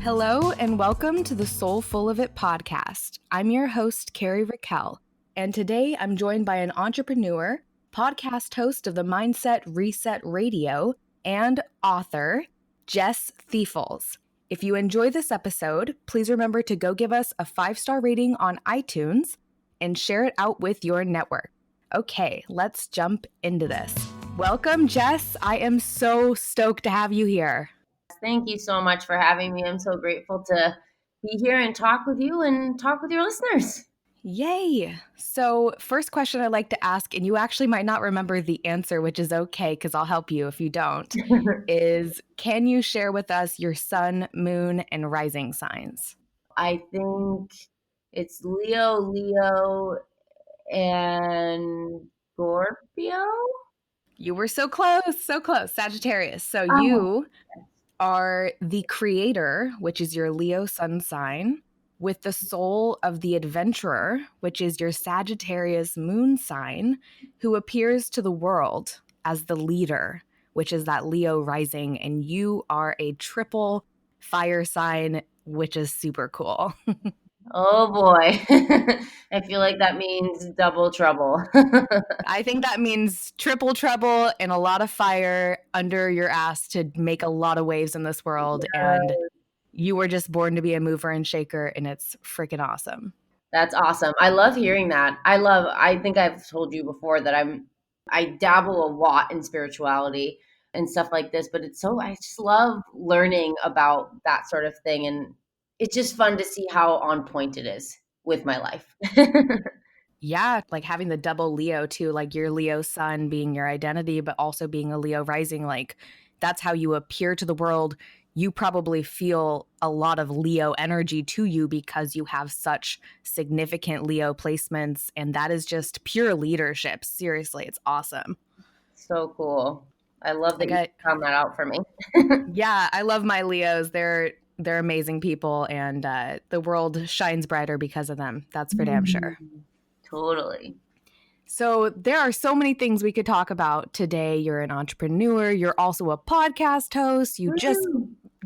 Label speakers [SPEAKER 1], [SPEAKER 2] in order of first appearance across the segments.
[SPEAKER 1] Hello and welcome to the 𝒊𝒏𝒕𝒉 podcast. I'm your host, 𝒘𝒊𝒕𝒉, and today I'm joined by an entrepreneur, podcast host of the Mindset Reset Radio, and author, Thiefels. If you enjoy this episode, please remember to go give us a 5-star rating on iTunes and share it out with your network. Okay, let's jump into this. Welcome, Jess. I am so stoked to have you here.
[SPEAKER 2] Thank you so much for having me. I'm so grateful to be here and talk with you and talk with your listeners.
[SPEAKER 1] Yay! So first question I'd like to ask, and you actually might not remember the answer, which is okay because I'll help you if you don't, is can you share with us your sun, moon, and rising signs?
[SPEAKER 2] I think it's Leo, and Scorpio.
[SPEAKER 1] You were so close, so close. Sagittarius. So
[SPEAKER 2] Oh,
[SPEAKER 1] you are the creator, which is your Leo sun sign, with the soul of the adventurer, which is your Sagittarius moon sign, who appears to the world as the leader, which is that Leo rising. And you are a triple fire sign, which is super cool.
[SPEAKER 2] oh boy. I feel like that means double trouble.
[SPEAKER 1] I think that means triple trouble and a lot of fire under your ass to make a lot of waves in this world. And you were just born to be a mover and shaker, and it's freaking awesome.
[SPEAKER 2] That's awesome. I love hearing that. I think I've told you before that I dabble a lot in spirituality and stuff like this, but I just love learning about that sort of thing. And it's just fun to see how on point it is with my life.
[SPEAKER 1] Yeah, like having the double Leo too, like your Leo sun being your identity, but also being a Leo rising, like that's how you appear to the world. You probably feel a lot of Leo energy to you because you have such significant Leo placements, and that is just pure leadership. Seriously, it's awesome.
[SPEAKER 2] So cool. I love that you found that out for me.
[SPEAKER 1] Yeah, I love my Leos. They're amazing people, and the world shines brighter because of them. That's for damn sure.
[SPEAKER 2] Totally.
[SPEAKER 1] So there are so many things we could talk about today. You're an entrepreneur. You're also a podcast host. You just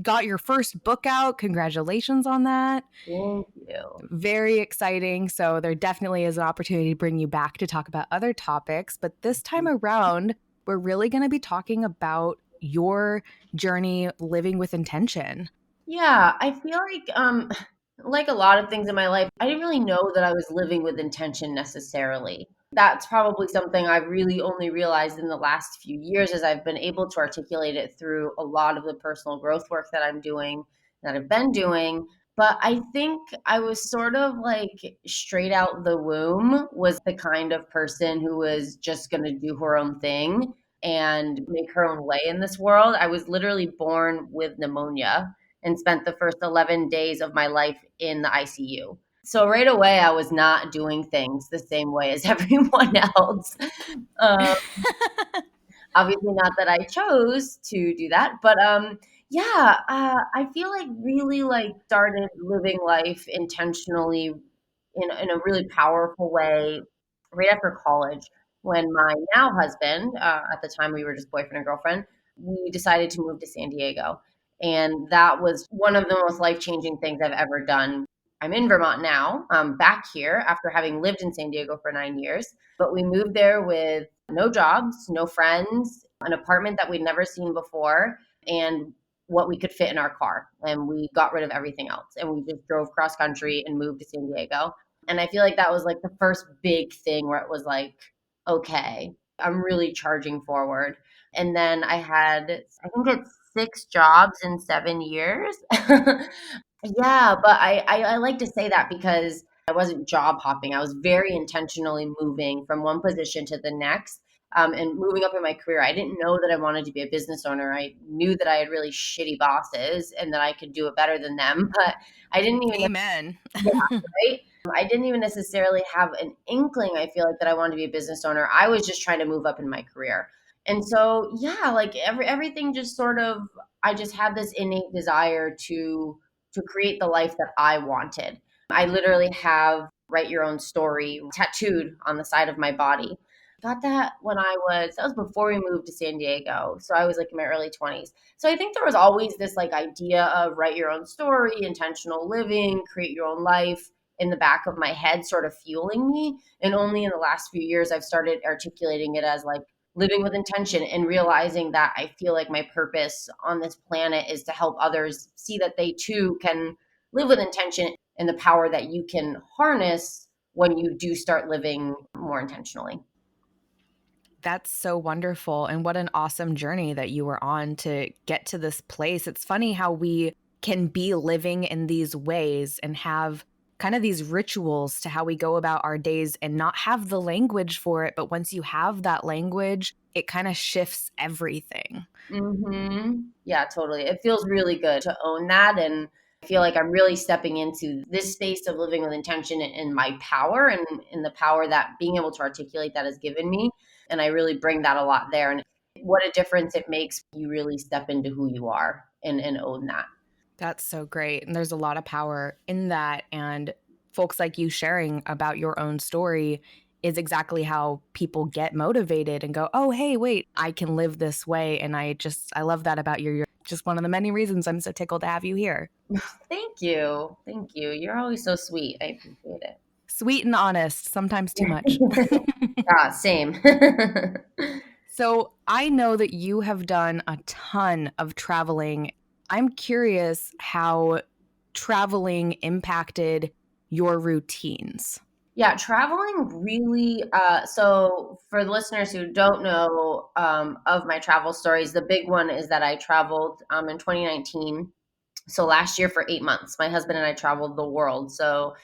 [SPEAKER 1] got your first book out. Congratulations on that.
[SPEAKER 2] Thank you.
[SPEAKER 1] Very exciting. So there definitely is an opportunity to bring you back to talk about other topics. But this time around, we're really going to be talking about your journey living with intention.
[SPEAKER 2] Yeah, I feel like a lot of things in my life, I didn't really know that I was living with intention necessarily. That's probably something I've really only realized in the last few years as I've been able to articulate it through a lot of the personal growth work that I'm doing, that I've been doing. But I think I was sort of like straight out the womb was the kind of person who was just going to do her own thing and make her own way in this world. I was literally born with pneumonia and spent the first 11 days of my life in the ICU. So right away, I was not doing things the same way as everyone else. Obviously, not that I chose to do that, but I feel like really like started living life intentionally in a really powerful way right after college when my now husband, at the time we were just boyfriend and girlfriend, we decided to move to San Diego. And that was one of the most life-changing things I've ever done. I'm in Vermont now, back here after having lived in San Diego for 9 years. But we moved there with no jobs, no friends, an apartment that we'd never seen before, and what we could fit in our car. And we got rid of everything else. And we just drove cross country and moved to San Diego. And I feel like that was like the first big thing where it was like, okay, I'm really charging forward. And then I think it's 6 jobs in 7 years. Yeah, but I like to say that because I wasn't job hopping. I was very intentionally moving from one position to the next, and moving up in my career. I didn't know that I wanted to be a business owner. I knew that I had really shitty bosses and that I could do it better than them, but I didn't even.
[SPEAKER 1] Amen.
[SPEAKER 2] Yeah, right? I didn't even necessarily have an inkling, I feel like, that I wanted to be a business owner. I was just trying to move up in my career. And so, yeah, like everything just sort of, I just had this innate desire to create the life that I wanted. I literally have write your own story tattooed on the side of my body. Got that when that was before we moved to San Diego. So I was like in my early 20s. So I think there was always this like idea of write your own story, intentional living, create your own life in the back of my head, sort of fueling me. And only in the last few years, I've started articulating it as like living with intention and realizing that I feel like my purpose on this planet is to help others see that they too can live with intention and the power that you can harness when you do start living more intentionally.
[SPEAKER 1] That's so wonderful. And what an awesome journey that you were on to get to this place. It's funny how we can be living in these ways and have kind of these rituals to how we go about our days and not have the language for it. But once you have that language, it kind of shifts everything.
[SPEAKER 2] Yeah, totally. It feels really good to own that. And I feel like I'm really stepping into this space of living with intention and my power and in the power that being able to articulate that has given me. And I really bring that a lot there. And what a difference it makes when you really step into who you are and own that.
[SPEAKER 1] That's so great. And there's a lot of power in that. And folks like you sharing about your own story is exactly how people get motivated and go, oh, hey, wait, I can live this way. And I love that about you. You're just one of the many reasons I'm so tickled to have you here.
[SPEAKER 2] Thank you. Thank you. You're always so sweet. I appreciate it.
[SPEAKER 1] Sweet and honest, sometimes too much.
[SPEAKER 2] Yeah, same.
[SPEAKER 1] So I know that you have done a ton of traveling. I'm curious how traveling impacted your routines.
[SPEAKER 2] Yeah, traveling really. So, for the listeners who don't know of my travel stories, the big one is that I traveled in 2019. So, last year for 8 months, my husband and I traveled the world. So,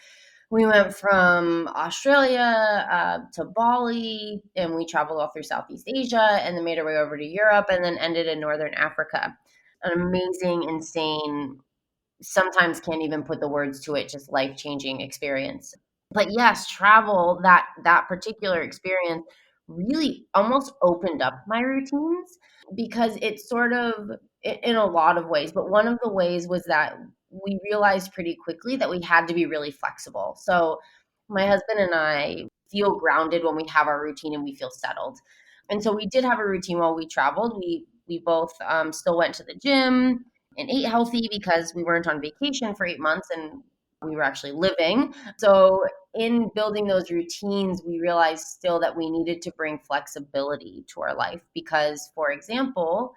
[SPEAKER 2] we went from Australia to Bali, and we traveled all through Southeast Asia and then made our way over to Europe and then ended in Northern Africa. An amazing, insane, sometimes can't even put the words to it, just life-changing experience. But yes, travel, that particular experience really almost opened up my routines because it sort of in a lot of ways, but one of the ways was that we realized pretty quickly that we had to be really flexible. So my husband and I feel grounded when we have our routine and we feel settled. And so we did have a routine while we traveled. We both still went to the gym and ate healthy because we weren't on vacation for 8 months and we were actually living. So, in building those routines, we realized still that we needed to bring flexibility to our life because, for example,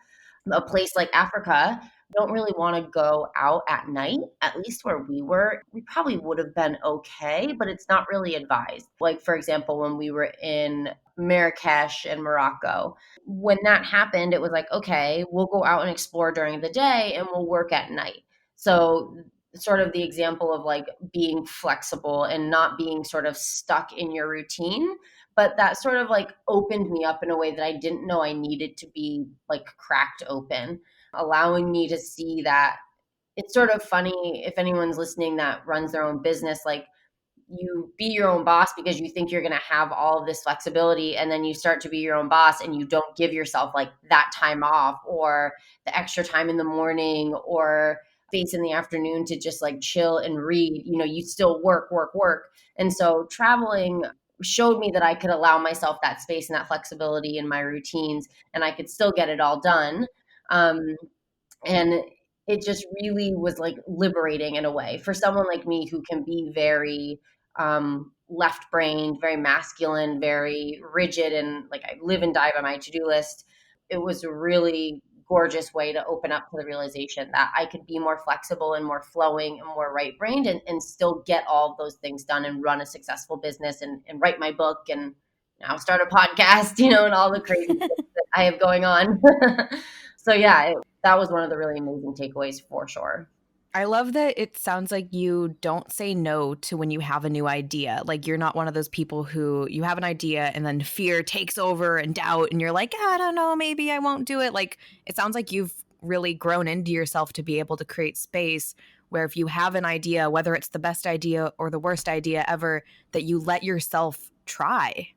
[SPEAKER 2] a place like Africa, don't really want to go out at night. At least where we were, we probably would have been okay, but it's not really advised. Like, for example, when we were in Marrakesh and Morocco, when that happened, it was like, okay, we'll go out and explore during the day and we'll work at night. So, sort of the example of like being flexible and not being sort of stuck in your routine, but that sort of like opened me up in a way that I didn't know I needed to be like cracked open, allowing me to see that it's sort of funny if anyone's listening that runs their own business, like you be your own boss because you think you're going to have all of this flexibility, and then you start to be your own boss and you don't give yourself like that time off or the extra time in the morning or space in the afternoon to just like chill and read. You still work. And so traveling showed me that I could allow myself that space and that flexibility in my routines and I could still get it all done. Um, and it just really was like liberating in a way for someone like me who can be very left brained, very masculine, very rigid, and like I live and die by my to-do list. It was a really gorgeous way to open up to the realization that I could be more flexible and more flowing and more right brained and still get all of those things done and run a successful business and write my book and now start a podcast, and all the crazy things that I have going on. So yeah, that was one of the really amazing takeaways for sure.
[SPEAKER 1] I love that it sounds like you don't say no to when you have a new idea. Like you're not one of those people who you have an idea and then fear takes over and doubt and you're like, I don't know, maybe I won't do it. Like it sounds like you've really grown into yourself to be able to create space where if you have an idea, whether it's the best idea or the worst idea ever, that you let yourself try.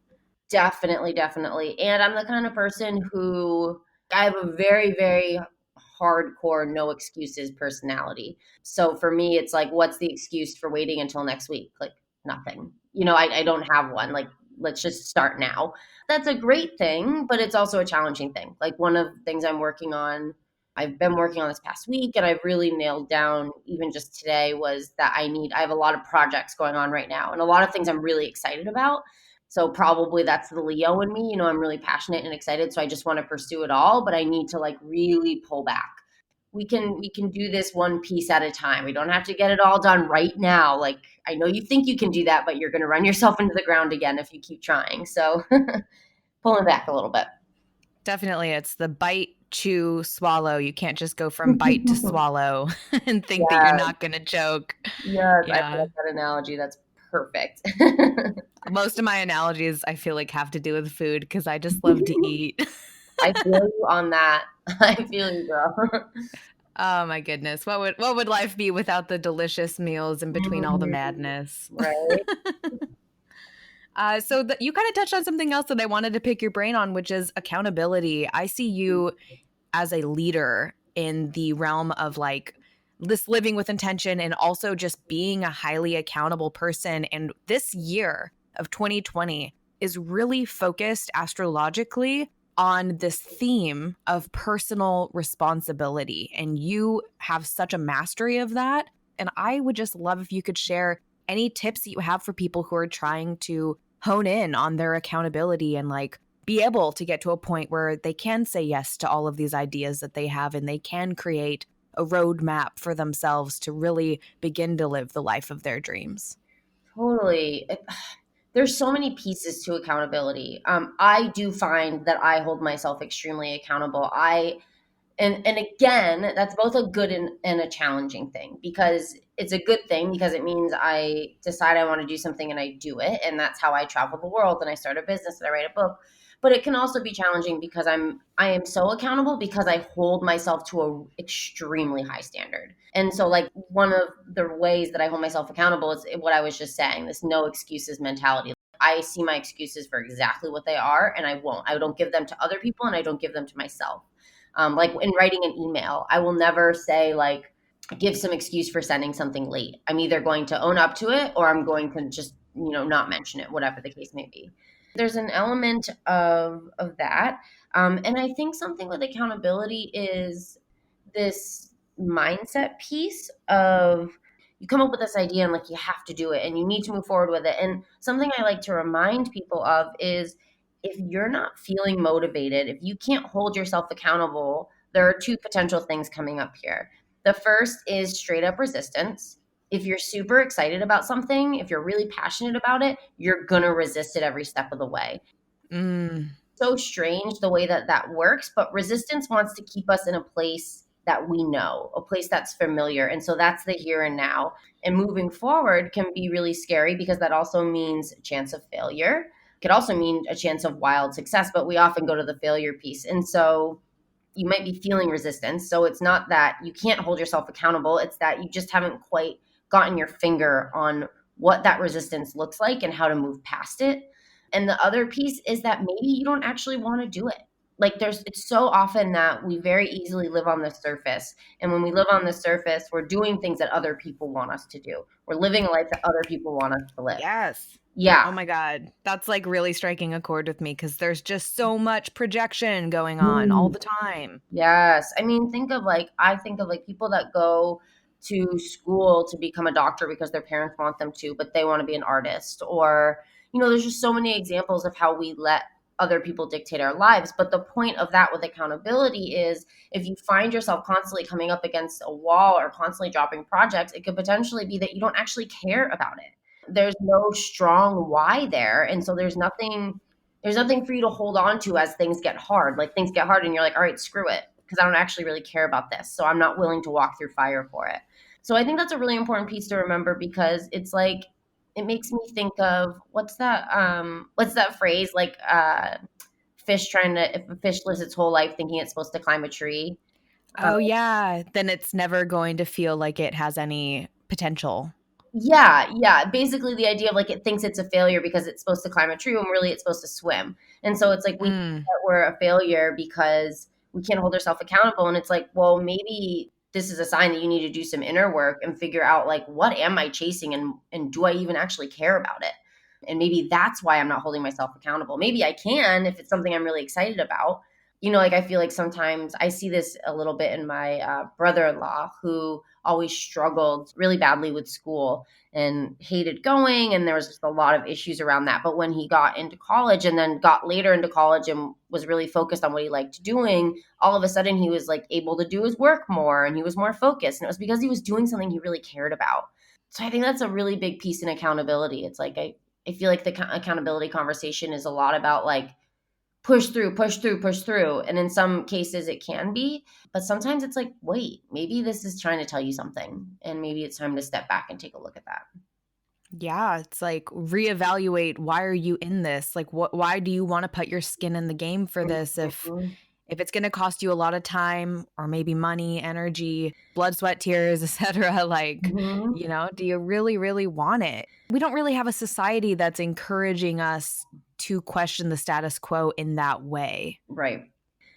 [SPEAKER 2] Definitely, definitely. And I'm the kind of person who I have a very, very hardcore no excuses personality. So for me, it's like, what's the excuse for waiting until next week? Like nothing. I don't have one. Like let's just start now. That's a great thing, but it's also a challenging thing. Like one of the things I've been working on this past week, and I've really nailed down even just today, was that I have a lot of projects going on right now and a lot of things I'm really excited about. So probably that's the Leo in me. I'm really passionate and excited. So I just want to pursue it all, but I need to like really pull back. We can do this one piece at a time. We don't have to get it all done right now. Like I know you think you can do that, but you're going to run yourself into the ground again if you keep trying. So pulling back a little bit.
[SPEAKER 1] Definitely. It's the bite, chew, swallow. You can't just go from bite to swallow and think that you're not going to choke.
[SPEAKER 2] Yes, I
[SPEAKER 1] Yeah.
[SPEAKER 2] love that analogy. That's perfect.
[SPEAKER 1] Most of my analogies, I feel like, have to do with food because I just love to eat.
[SPEAKER 2] I feel you on that. I feel you, girl.
[SPEAKER 1] Oh my goodness. What would life be without the delicious meals in between all the madness?
[SPEAKER 2] Right.
[SPEAKER 1] So you kind of touched on something else that I wanted to pick your brain on, which is accountability. I see you as a leader in the realm of like this living with intention and also just being a highly accountable person. And this year of 2020 is really focused astrologically on this theme of personal responsibility. And you have such a mastery of that. And I would just love if you could share any tips that you have for people who are trying to hone in on their accountability and like be able to get to a point where they can say yes to all of these ideas that they have and they can create a roadmap for themselves to really begin to live the life of their dreams.
[SPEAKER 2] Totally. There's so many pieces to accountability. I do find that I hold myself extremely accountable. And again, that's both a good and a challenging thing, because it's a good thing because it means I decide I want to do something and I do it. And that's how I travel the world and I start a business and I write a book. But it can also be challenging because I am so accountable because I hold myself to a extremely high standard. And so like one of the ways that I hold myself accountable is what I was just saying, this no excuses mentality. I see my excuses for exactly what they are, and I don't give them to other people and I don't give them to myself. Like in writing an email, I will never say like, give some excuse for sending something late. I'm either going to own up to it or I'm going to just, not mention it, whatever the case may be. There's an element of that. And I think something with accountability is this mindset piece of you come up with this idea and like you have to do it and you need to move forward with it. And something I like to remind people of is if you're not feeling motivated, if you can't hold yourself accountable, there are two potential things coming up here. The first is straight up resistance. If you're super excited about something, if you're really passionate about it, you're going to resist it every step of the way. So strange the way that works, but resistance wants to keep us in a place that we know, a place that's familiar. And so that's the here and now. And moving forward can be really scary because that also means a chance of failure. It could also mean a chance of wild success, but we often go to the failure piece. And so you might be feeling resistance. So it's not that you can't hold yourself accountable, it's that you just haven't quite gotten your finger on what that resistance looks like and how to move past it. And the other piece is that maybe you don't actually want to do it. Like it's so often that we very easily live on the surface. And when we live on the surface, we're doing things that other people want us to do. We're living a life that other people want us to live.
[SPEAKER 1] Yes.
[SPEAKER 2] Yeah.
[SPEAKER 1] Oh my God. That's like really striking a chord with me because there's just so much projection going on all the time.
[SPEAKER 2] Yes. I mean, I think of like people that go to school to become a doctor because their parents want them to, but they want to be an artist. Or, there's just so many examples of how we let other people dictate our lives. But the point of that with accountability is if you find yourself constantly coming up against a wall or constantly dropping projects, it could potentially be that you don't actually care about it. There's no strong why there. And so there's nothing for you to hold on to as things get hard. Like things get hard and you're like, all right, screw it, because I don't actually really care about this. So I'm not willing to walk through fire for it. So I think that's a really important piece to remember because it's like, it makes me think of what's that phrase like if a fish lives its whole life thinking it's supposed to climb a tree.
[SPEAKER 1] Oh yeah. Then it's never going to feel like it has any potential.
[SPEAKER 2] Yeah. Basically the idea of like it thinks it's a failure because it's supposed to climb a tree when really it's supposed to swim. And so it's like we think that we're a failure because we can't hold ourselves accountable. And it's like, well, maybe this is a sign that you need to do some inner work and figure out like, what am I chasing and do I even actually care about it? And maybe that's why I'm not holding myself accountable. Maybe I can if it's something I'm really excited about. Like I feel like sometimes I see this a little bit in my brother-in-law, who always struggled really badly with school and hated going. And there was just a lot of issues around that. But when he got into college and then got later into college and was really focused on what he liked doing, all of a sudden he was like able to do his work more and he was more focused. And it was because he was doing something he really cared about. So I think that's a really big piece in accountability. It's like, I feel like the accountability conversation is a lot about like, push through, push through, push through. And in some cases it can be, but sometimes it's like, wait, maybe this is trying to tell you something. And maybe it's time to step back and take a look at that.
[SPEAKER 1] Yeah, it's like reevaluate, why are you in this? Like why do you want to put your skin in the game for this
[SPEAKER 2] Mhm.
[SPEAKER 1] if it's going to cost you a lot of time or maybe money, energy, blood, sweat, tears, etc. Like,
[SPEAKER 2] Mhm.
[SPEAKER 1] do you really want it? We don't really have a society that's encouraging us to question the status quo in that way.
[SPEAKER 2] Right.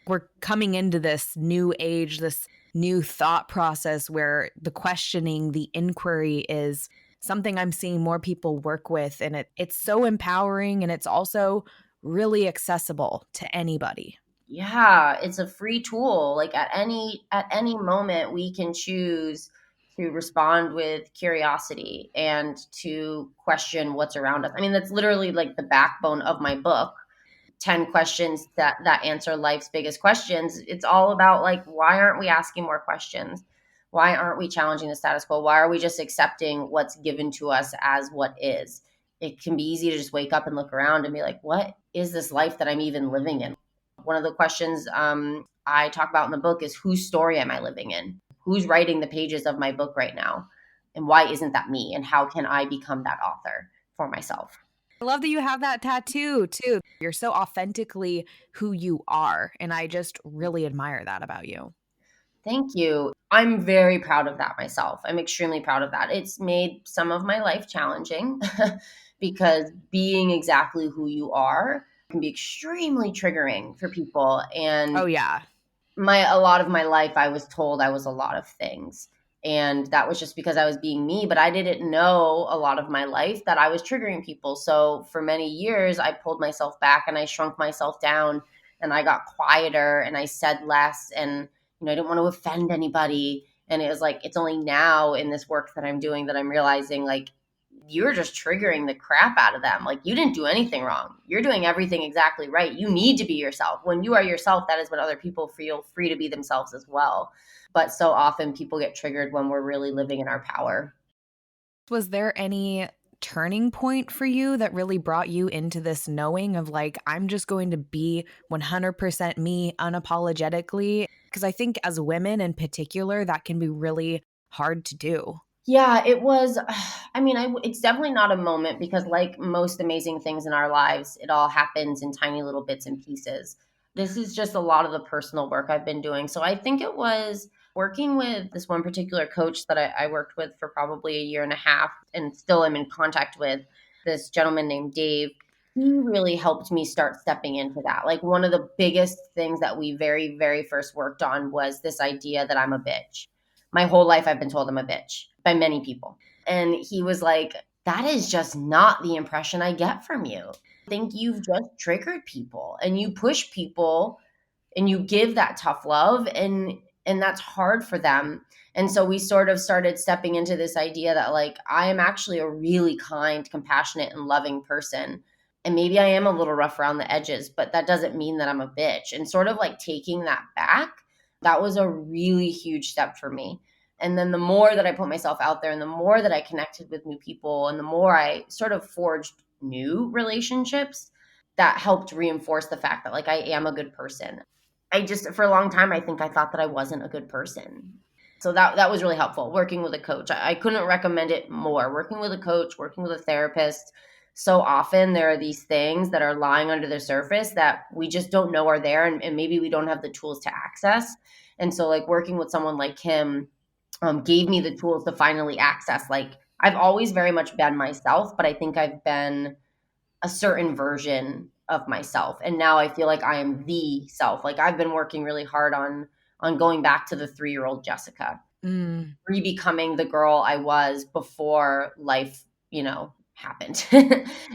[SPEAKER 1] We're coming into this new age, this new thought process where the questioning, the inquiry is something I'm seeing more people work with. And it's so empowering, and it's also really accessible to anybody.
[SPEAKER 2] Yeah, it's a free tool. Like at any moment we can choose to respond with curiosity and to question what's around us. I mean, that's literally like the backbone of my book, 10 questions that answer life's biggest questions. It's all about like, why aren't we asking more questions? Why aren't we challenging the status quo? Why are we just accepting what's given to us as what is? It can be easy to just wake up and look around and be like, what is this life that I'm even living in? One of the questions I talk about in the book is, whose story am I living in? Who's writing the pages of my book right now? And why isn't that me? And how can I become that author for myself?
[SPEAKER 1] I love that you have that tattoo too. You're so authentically who you are. And I just really admire that about you.
[SPEAKER 2] Thank you. I'm very proud of that myself. I'm extremely proud of that. It's made some of my life challenging because being exactly who you are can be extremely triggering for people.
[SPEAKER 1] Oh,
[SPEAKER 2] And
[SPEAKER 1] yeah.
[SPEAKER 2] a lot of my life I was told I was a lot of things. And that was just because I was being me, but I didn't know a lot of my life that I was triggering people. So for many years I pulled myself back and I shrunk myself down and I got quieter and I said less, and I didn't want to offend anybody. And it was like, it's only now in this work that I'm doing that I'm realizing, like, you're just triggering the crap out of them. Like, you didn't do anything wrong. You're doing everything exactly right. You need to be yourself. When you are yourself, that is when other people feel free to be themselves as well. But so often people get triggered when we're really living in our power.
[SPEAKER 1] Was there any turning point for you that really brought you into this knowing of like, I'm just going to be 100% me unapologetically? Because I think as women in particular, that can be really hard to do.
[SPEAKER 2] Yeah, it was. I mean, it's definitely not a moment, because, like most amazing things in our lives, it all happens in tiny little bits and pieces. This is just a lot of the personal work I've been doing. So I think it was working with this one particular coach that I worked with for probably a year and a half and still am in contact with, this gentleman named Dave. He really helped me start stepping into that. Like, one of the biggest things that we very, very first worked on was this idea that I'm a bitch. My whole life I've been told I'm a bitch by many people. And he was like, that is just not the impression I get from you. I think you've just triggered people and you push people and you give that tough love, and that's hard for them. And so we sort of started stepping into this idea that, like, I am actually a really kind, compassionate, and loving person. And maybe I am a little rough around the edges, but that doesn't mean that I'm a bitch. And sort of like taking that back, that was a really huge step for me. And then the more that I put myself out there and the more that I connected with new people and the more I sort of forged new relationships, that helped reinforce the fact that, like, I am a good person. I just, for a long time, I think I thought that I wasn't a good person. So that was really helpful, working with a coach. I couldn't recommend it more. Working with a coach, working with a therapist. So often there are these things that are lying under the surface that we just don't know are there, and maybe we don't have the tools to access. And so, like, working with someone like him gave me the tools to finally access. Like, I've always very much been myself, but I think I've been a certain version of myself, and now I feel like I am the self. Like, I've been working really hard on going back to the 3-year-old Jessica,
[SPEAKER 1] Mm.
[SPEAKER 2] re-becoming the girl I was before life, happened.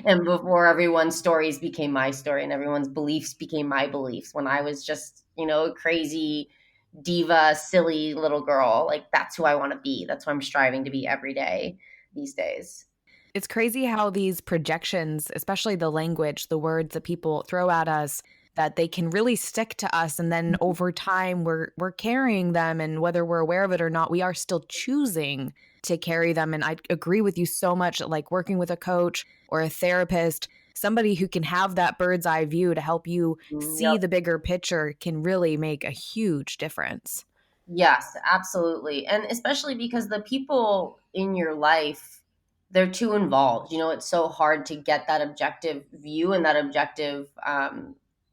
[SPEAKER 2] And before everyone's stories became my story and everyone's beliefs became my beliefs, when I was just, a crazy diva, silly little girl, like that's who I want to be. That's who I'm striving to be every day these days.
[SPEAKER 1] It's crazy how these projections, especially the language, the words that people throw at us, that they can really stick to us, and then over time we're carrying them, and whether we're aware of it or not, we are still choosing to carry them. And I agree with you so much that, like, working with a coach or a therapist, somebody who can have that bird's eye view to help you see
[SPEAKER 2] Yep.
[SPEAKER 1] the bigger picture can really make a huge difference.
[SPEAKER 2] Yes, absolutely. And especially because the people in your life, they're too involved. It's so hard to get that objective view and that objective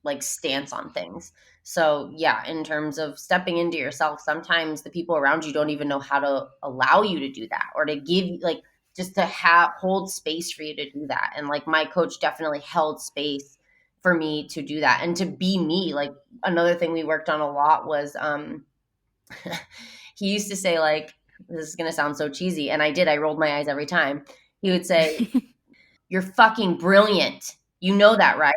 [SPEAKER 2] like stance on things. So, yeah, in terms of stepping into yourself, sometimes the people around you don't even know how to allow you to do that, or to give like just to have hold space for you to do that. And like my coach definitely held space for me to do that and to be me. Like another thing we worked on a lot was he used to say, like, this is going to sound so cheesy, and I rolled my eyes every time. He would say, "You're fucking brilliant, you know that, right?"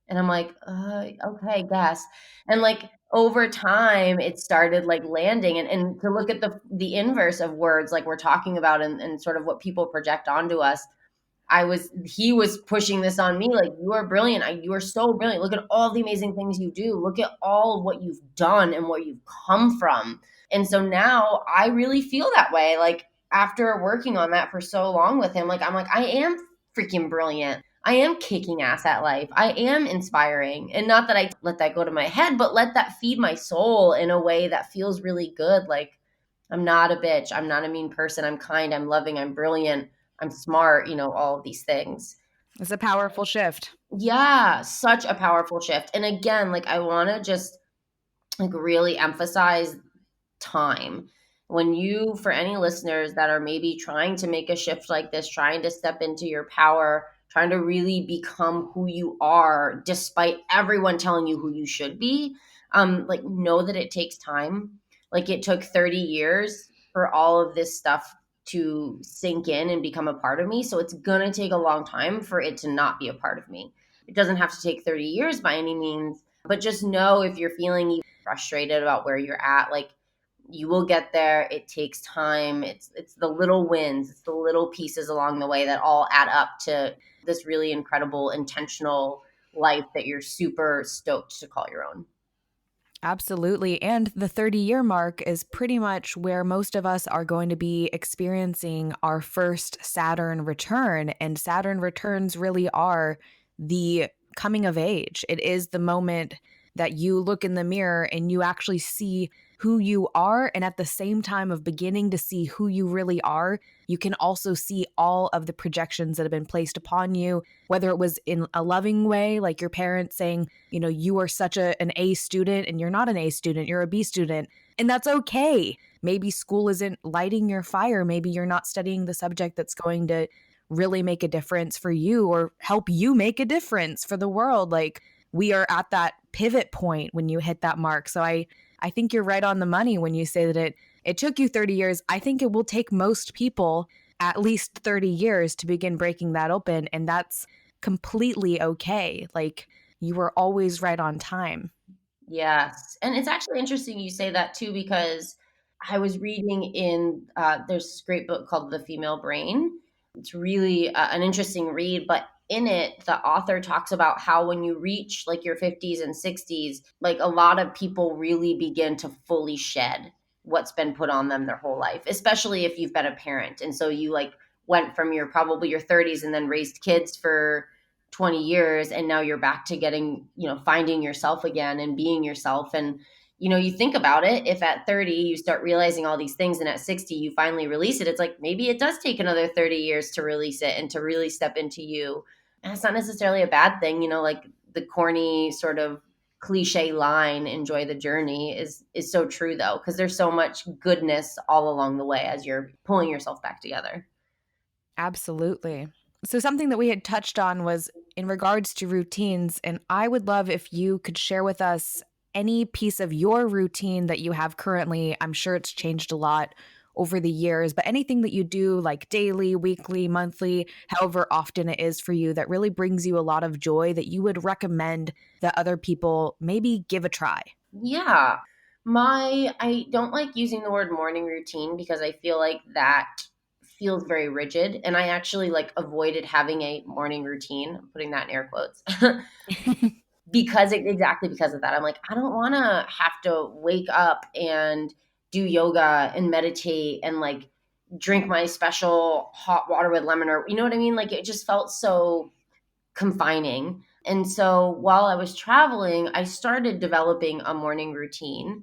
[SPEAKER 2] And I'm like, okay, guess. And like over time it started like landing, and to look at the inverse of words, like we're talking about, and sort of what people project onto us. He was pushing this on me, like, you are brilliant. You are so brilliant. Look at all the amazing things you do. Look at all what you've done and where you've come from. And so now I really feel that way. Like after working on that for so long with him, like, I'm like, I am freaking brilliant. I am kicking ass at life. I am inspiring. And not that I let that go to my head, but let that feed my soul in a way that feels really good. Like, I'm not a bitch. I'm not a mean person. I'm kind. I'm loving. I'm brilliant. I'm smart, all of these things.
[SPEAKER 1] It's a powerful shift.
[SPEAKER 2] Yeah, such a powerful shift. And again, like I want to just like really emphasize time. For any listeners that are maybe trying to make a shift like this, trying to step into your power, trying to really become who you are, despite everyone telling you who you should be, like know that it takes time. Like it took 30 years for all of this stuff to sink in and become a part of me. So it's going to take a long time for it to not be a part of me. It doesn't have to take 30 years by any means, but just know if you're feeling frustrated about where you're at, like you will get there. It takes time. It's the little wins, it's the little pieces along the way that all add up to this really incredible intentional life that you're super stoked to call your own.
[SPEAKER 1] Absolutely. And the 30-year mark is pretty much where most of us are going to be experiencing our first Saturn return. And Saturn returns really are the coming of age. It is the moment that you look in the mirror and you actually see who you are. And at the same time of beginning to see who you really are, you can also see all of the projections that have been placed upon you, whether it was in a loving way, like your parents saying, you are such an A student and you're not an A student, you're a B student. And that's okay. Maybe school isn't lighting your fire. Maybe you're not studying the subject that's going to really make a difference for you or help you make a difference for the world. Like, we are at that pivot point when you hit that mark. So I think you're right on the money when you say that it took you 30 years. I think it will take most people at least 30 years to begin breaking that open. And that's completely okay. Like, you were always right on time.
[SPEAKER 2] Yes. And it's actually interesting you say that too, because I was reading there's this great book called The Female Brain. It's really an interesting read, but in it, the author talks about how when you reach like your 50s and 60s, like a lot of people really begin to fully shed what's been put on them their whole life, especially if you've been a parent. And so you like went from probably your 30s and then raised kids for 20 years, and now you're back to getting, finding yourself again and being yourself. And you think about it, if at 30 you start realizing all these things and at 60 you finally release it, it's like maybe it does take another 30 years to release it and to really step into you. And it's not necessarily a bad thing, like the corny sort of cliche line, enjoy the journey, is so true though, because there's so much goodness all along the way as you're pulling yourself back together.
[SPEAKER 1] Absolutely. So something that we had touched on was in regards to routines, and I would love if you could share with us any piece of your routine that you have currently. I'm sure it's changed a lot over the years, but anything that you do like daily, weekly, monthly, however often it is for you that really brings you a lot of joy that you would recommend that other people maybe give a try?
[SPEAKER 2] Yeah. I don't like using the word morning routine because I feel like that feels very rigid. And I actually like avoided having a morning routine. I'm putting that in air quotes. Exactly because of that. I'm like, I don't want to have to wake up and do yoga and meditate and like drink my special hot water with lemon, or you know what I mean? Like it just felt so confining. And so while I was traveling, I started developing a morning routine.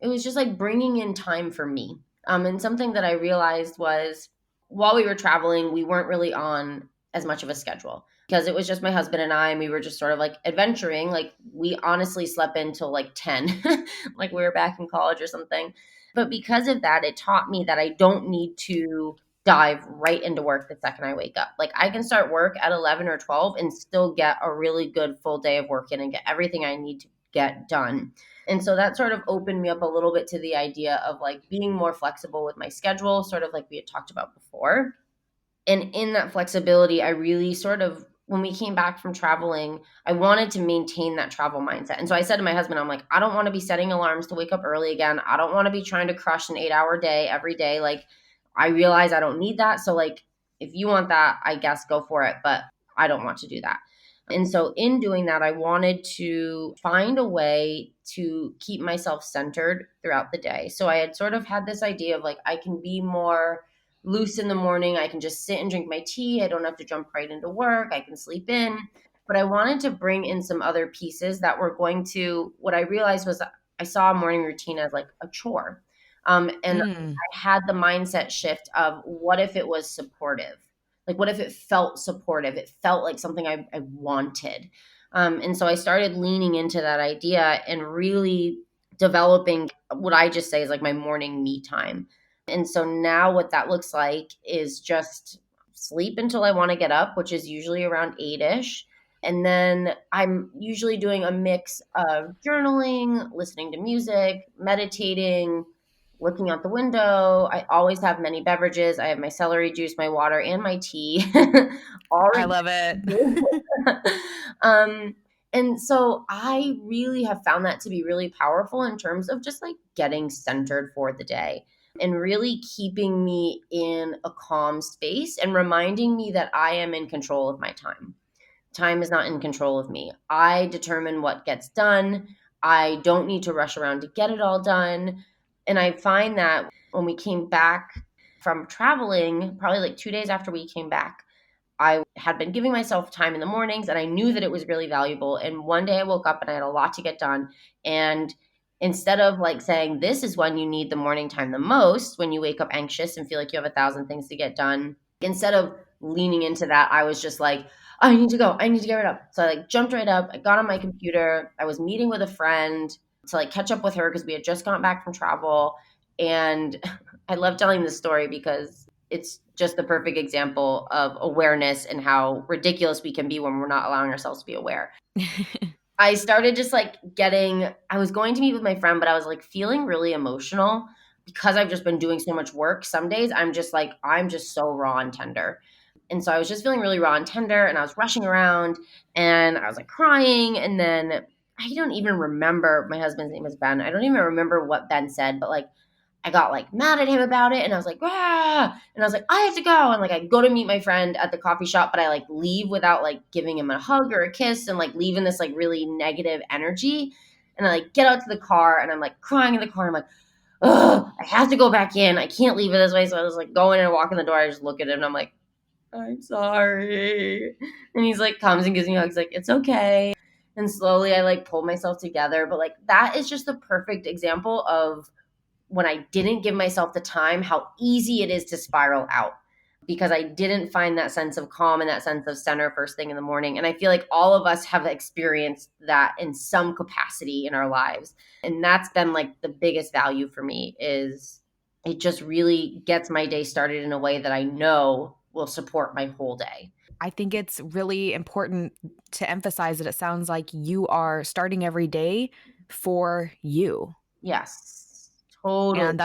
[SPEAKER 2] It was just like bringing in time for me. And something that I realized was while we were traveling, we weren't really on as much of a schedule because it was just my husband and I, and we were just sort of like adventuring. Like we honestly slept until like 10, like we were back in college or something. But because of that, it taught me that I don't need to dive right into work the second I wake up. Like I can start work at 11 or 12 and still get a really good full day of work in and get everything I need to get done. And so that sort of opened me up a little bit to the idea of like being more flexible with my schedule, sort of like we had talked about before. And in that flexibility, I really sort of, when we came back from traveling, I wanted to maintain that travel mindset. And so I said to my husband, I'm like, I don't want to be setting alarms to wake up early again. I don't want to be trying to crush an 8-hour day every day. Like, I realize I don't need that. So, like, if you want that, I guess go for it. But I don't want to do that. And so, in doing that, I wanted to find a way to keep myself centered throughout the day. So, I had sort of had this idea of like, I can be more loose in the morning. I can just sit and drink my tea. I don't have to jump right into work. I can sleep in. But I wanted to bring in some other pieces that were going to, what I realized was I saw a morning routine as like a chore. And
[SPEAKER 1] Mm.
[SPEAKER 2] I had the mindset shift of what if it was supportive? Like, what if it felt supportive? It felt like something I wanted. And so I started leaning into that idea and really developing what I just say is like my morning me time. And so now what that looks like is just sleep until I want to get up, which is usually around 8ish. And then I'm usually doing a mix of journaling, listening to music, meditating, looking out the window. I always have many beverages. I have my celery juice, my water, and my tea
[SPEAKER 1] I
[SPEAKER 2] already.
[SPEAKER 1] love it.
[SPEAKER 2] um, and so I really have found that to be really powerful in terms of just like getting centered for the day and really keeping me in a calm space and reminding me that I am in control of my time. Time is not in control of me. I determine what gets done. I don't need to rush around to get it all done. And I find that when we came back from traveling, probably like 2 days after we came back, I had been giving myself time in the mornings and I knew that it was really valuable. And one day I woke up and I had a lot to get done. And instead of like saying, this is when you need the morning time the most, when you wake up anxious and feel like you have 1,000 things to get done, instead of leaning into that, I was just like, I need to go. I need to get right up. So I like jumped right up. I got on my computer. I was meeting with a friend to like catch up with her because we had just gotten back from travel. And I love telling this story because it's just the perfect example of awareness and how ridiculous we can be when we're not allowing ourselves to be aware. I started just like I was going to meet with my friend, but I was like feeling really emotional because I've just been doing so much work. Some days I'm just so raw and tender. And so I was just feeling really raw and tender and I was rushing around and I was like crying. And then I don't even remember, my husband's name is Ben. I don't even remember what Ben said, but like I got like mad at him about it and I was like, ah, and I was like, I have to go. And like, I go to meet my friend at the coffee shop, but I like leave without like giving him a hug or a kiss and like leaving this like really negative energy. And I like get out to the car and I'm like crying in the car. I'm like, oh, I have to go back in. I can't leave it this way. So I was like going in and walking the door. I just look at him and I'm like, I'm sorry. And he's like comes and gives me hugs, like, it's okay. And slowly I like pull myself together. But like that is just the perfect example of when I didn't give myself the time, how easy it is to spiral out because I didn't find that sense of calm and that sense of center first thing in the morning. And I feel like all of us have experienced that in some capacity in our lives. And that's been like the biggest value for me is it just really gets my day started in a way that I know will support my whole day.
[SPEAKER 1] I think it's really important to emphasize that it sounds like you are starting every day for you.
[SPEAKER 2] Yes, totally.
[SPEAKER 1] And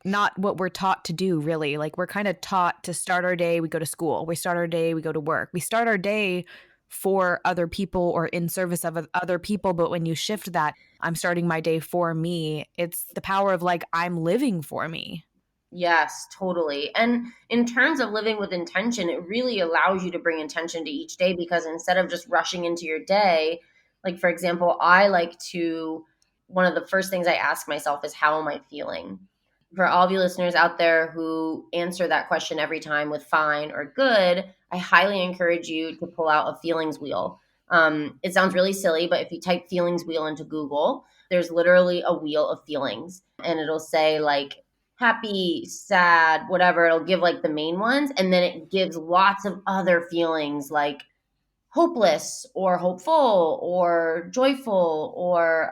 [SPEAKER 1] not what we're taught to do, really. Like, we're kind of taught to start our day, we go to school. We start our day, we go to work. We start our day for other people or in service of other people. But when you shift that, I'm starting my day for me, it's the power of like, I'm living for me.
[SPEAKER 2] Yes, totally. And in terms of living with intention, it really allows you to bring intention to each day because instead of just rushing into your day, like for example, one of the first things I ask myself is, how am I feeling? For all of you listeners out there who answer that question every time with fine or good, I highly encourage you to pull out a feelings wheel. It sounds really silly, but if you type feelings wheel into Google, there's literally a wheel of feelings and it'll say like happy, sad, whatever. It'll give like the main ones. And then it gives lots of other feelings like hopeless or hopeful or joyful or,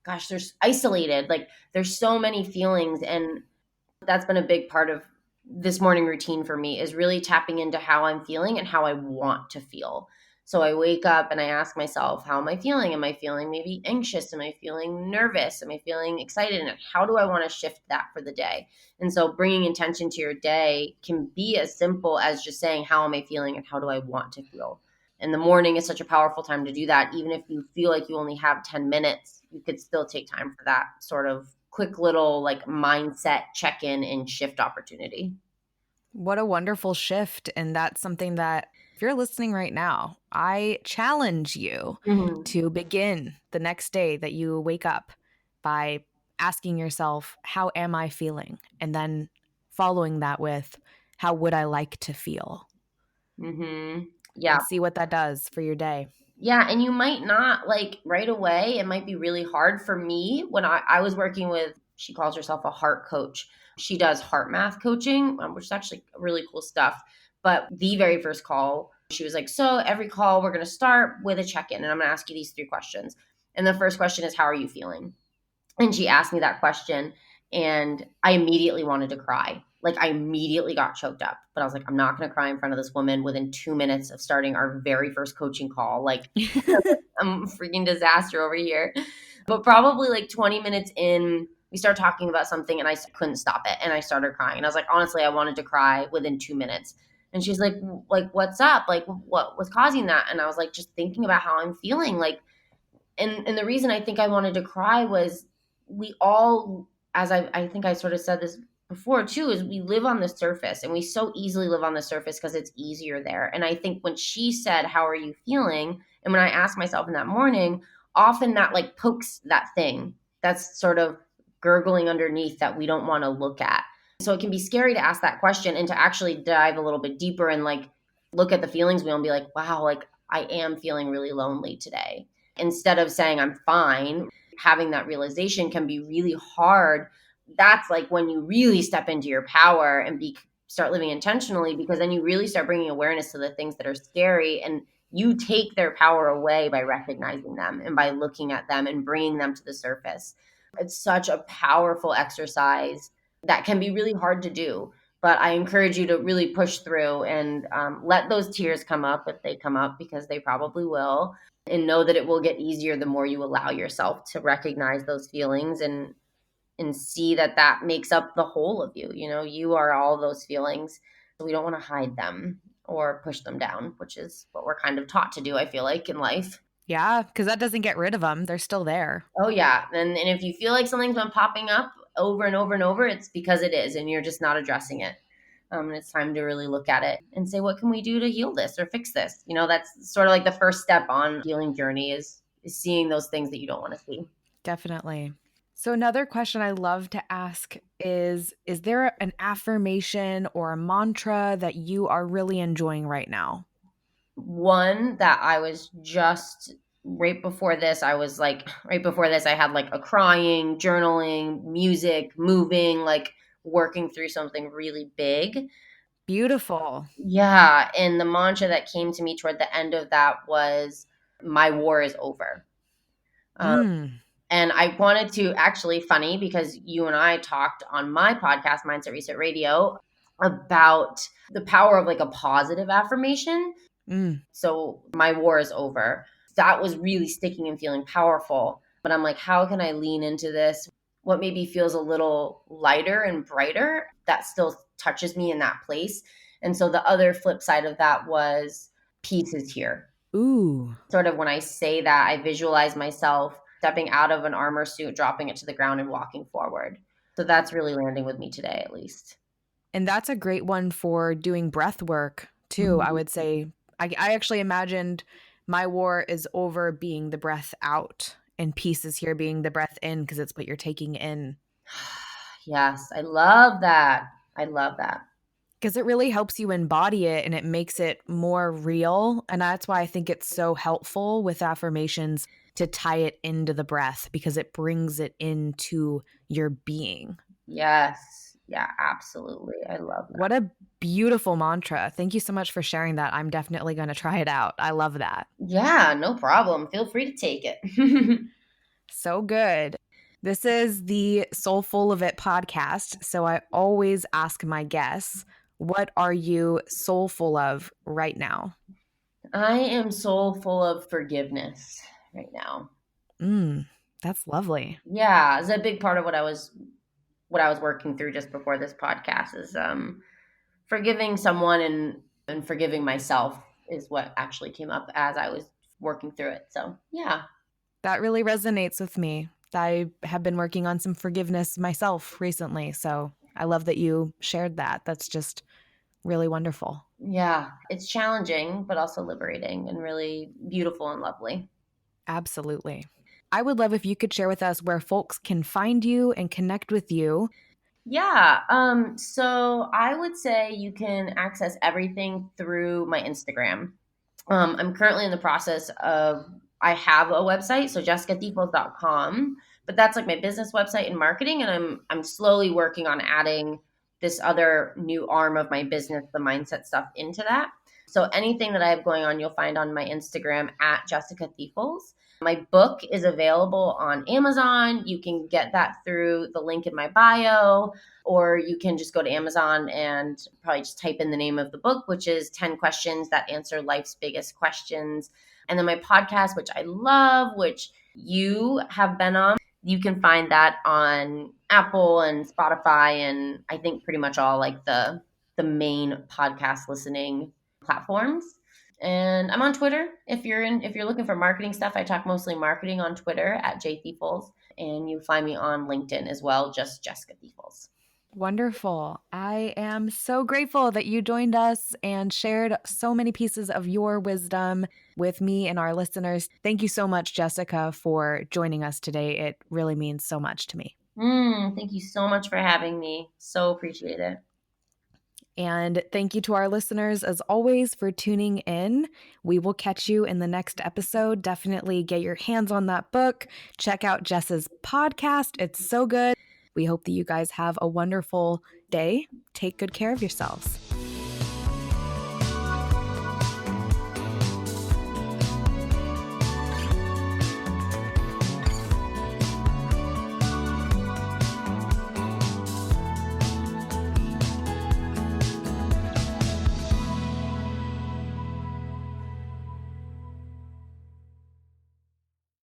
[SPEAKER 2] gosh, there's isolated. Like there's so many feelings. And that's been a big part of this morning routine for me is really tapping into how I'm feeling and how I want to feel. So I wake up and I ask myself, how am I feeling? Am I feeling maybe anxious? Am I feeling nervous? Am I feeling excited? And how do I want to shift that for the day? And so bringing intention to your day can be as simple as just saying, how am I feeling and how do I want to feel? And the morning is such a powerful time to do that. Even if you feel like you only have 10 minutes, you could still take time for that sort of quick little like mindset check-in and shift opportunity.
[SPEAKER 1] What a wonderful shift. And that's something that, if you're listening right now, I challenge you
[SPEAKER 2] Mm-hmm.
[SPEAKER 1] to begin the next day that you wake up by asking yourself, how am I feeling? And then following that with, how would I like to feel?
[SPEAKER 2] Mm-hmm. Yeah.
[SPEAKER 1] And see what that does for your day.
[SPEAKER 2] Yeah. And you might not like right away. It might be really hard for me when I was working with, she calls herself a heart coach. She does heart math coaching, which is actually really cool stuff. But the very first call, she was like, so every call, we're going to start with a check in and I'm going to ask you these 3 questions. And the first question is, how are you feeling? And she asked me that question and I immediately wanted to cry. Like I immediately got choked up, but I was like, I'm not going to cry in front of this woman within 2 minutes of starting our very first coaching call. Like I'm a freaking disaster over here. But probably like 20 minutes in, we started talking about something and I couldn't stop it. And I started crying. And I was like, honestly, I wanted to cry within 2 minutes. And she's like, what's up? Like, what was causing that? And I was like, just thinking about how I'm feeling. Like, and the reason I think I wanted to cry was we all, as I think I sort of said this before too, is we live on the surface and we so easily live on the surface because it's easier there. And I think when she said, how are you feeling? And when I asked myself in that morning, often that like pokes that thing that's sort of gurgling underneath that we don't want to look at. So it can be scary to ask that question and to actually dive a little bit deeper and like look at the feelings wheel and be like, wow, like I am feeling really lonely today. Instead of saying I'm fine, having that realization can be really hard. That's like when you really step into your power and start living intentionally, because then you really start bringing awareness to the things that are scary and you take their power away by recognizing them and by looking at them and bringing them to the surface. It's such a powerful exercise that can be really hard to do. But I encourage you to really push through and let those tears come up if they come up, because they probably will, and know that it will get easier the more you allow yourself to recognize those feelings and see that that makes up the whole of you. You know, you are all those feelings. So we don't want to hide them or push them down, which is what we're kind of taught to do, I feel like, in life.
[SPEAKER 1] Yeah, because that doesn't get rid of them. They're still there.
[SPEAKER 2] Oh yeah. And if you feel like something's been popping up over and over and over, it's because it is, and you're just not addressing it. And it's time to really look at it and say, what can we do to heal this or fix this? You know, that's sort of like the first step on healing journey is seeing those things that you don't want to see.
[SPEAKER 1] Definitely. So another question I love to ask is there an affirmation or a mantra that you are really enjoying right now?
[SPEAKER 2] One that I was just right before this, I had like a crying, journaling, music, moving, like working through something really big.
[SPEAKER 1] Beautiful.
[SPEAKER 2] Yeah. And the mantra that came to me toward the end of that was, my war is over.
[SPEAKER 1] Mm.
[SPEAKER 2] And I wanted to, actually, funny because you and I talked on my podcast, Mindset Reset Radio, about the power of like a positive affirmation.
[SPEAKER 1] Mm.
[SPEAKER 2] So my war is over. That was really sticking and feeling powerful. But I'm like, how can I lean into this what maybe feels a little lighter and brighter that still touches me in that place. And so the other flip side of that was peace is here.
[SPEAKER 1] Ooh.
[SPEAKER 2] Sort of when I say that, I visualize myself stepping out of an armor suit, dropping it to the ground, and walking forward. So that's really landing with me today, at least.
[SPEAKER 1] And that's a great one for doing breath work too. I would say I actually imagined my war is over being the breath out and peace is here being the breath in because it's what you're taking in.
[SPEAKER 2] Yes, I love that. I love that.
[SPEAKER 1] Because it really helps you embody it and it makes it more real. And that's why I think it's so helpful with affirmations to tie it into the breath because it brings it into your being.
[SPEAKER 2] Yes. Yeah, absolutely. I love that.
[SPEAKER 1] What a beautiful mantra. Thank you so much for sharing that. I'm definitely going to try it out. I love that.
[SPEAKER 2] Yeah, no problem. Feel free to take it.
[SPEAKER 1] So good. This is the 𝒊𝒏𝒕𝒉 podcast. So I always ask my guests, what are you soulful of right now?
[SPEAKER 2] I am so full of forgiveness right now.
[SPEAKER 1] That's lovely.
[SPEAKER 2] Yeah, it's a big part of what I was working through just before this podcast is forgiving someone and forgiving myself is what actually came up as I was working through it. So, yeah.
[SPEAKER 1] That really resonates with me. I have been working on some forgiveness myself recently. So I love that you shared that. That's just really wonderful.
[SPEAKER 2] Yeah, it's challenging, but also liberating and really beautiful and lovely.
[SPEAKER 1] Absolutely. I would love if you could share with us where folks can find you and connect with you.
[SPEAKER 2] Yeah, so I would say you can access everything through my Instagram. I'm currently in the process of I have a website, so 𝒍𝒊𝒐𝒏.com, but that's like my business website and marketing, and I'm slowly working on adding this other new arm of my business, the mindset stuff, into that. So anything that I have going on, you'll find on my Instagram at Jessica Thiefels. My book is available on Amazon. You can get that through the link in my bio, or you can just go to Amazon and probably just type in the name of the book, which is 10 Questions That Answer Life's Biggest Questions. And then my podcast, which I love, which you have been on, you can find that on Apple and Spotify, and I think pretty much all like the main podcast listening platforms. And I'm on Twitter. If you're looking for marketing stuff, I talk mostly marketing on Twitter at @jthiefels, and you find me on LinkedIn as well, just Jessica Thiefels.
[SPEAKER 1] Wonderful. I am so grateful that you joined us and shared so many pieces of your wisdom with me and our listeners. Thank you so much, Jessica, for joining us today. It really means so much to me.
[SPEAKER 2] Thank you so much for having me. So appreciate it.
[SPEAKER 1] And thank you to our listeners, as always, for tuning in. We will catch you in the next episode. Definitely get your hands on that book. Check out Jess's podcast. It's so good. We hope that you guys have a wonderful day. Take good care of yourselves.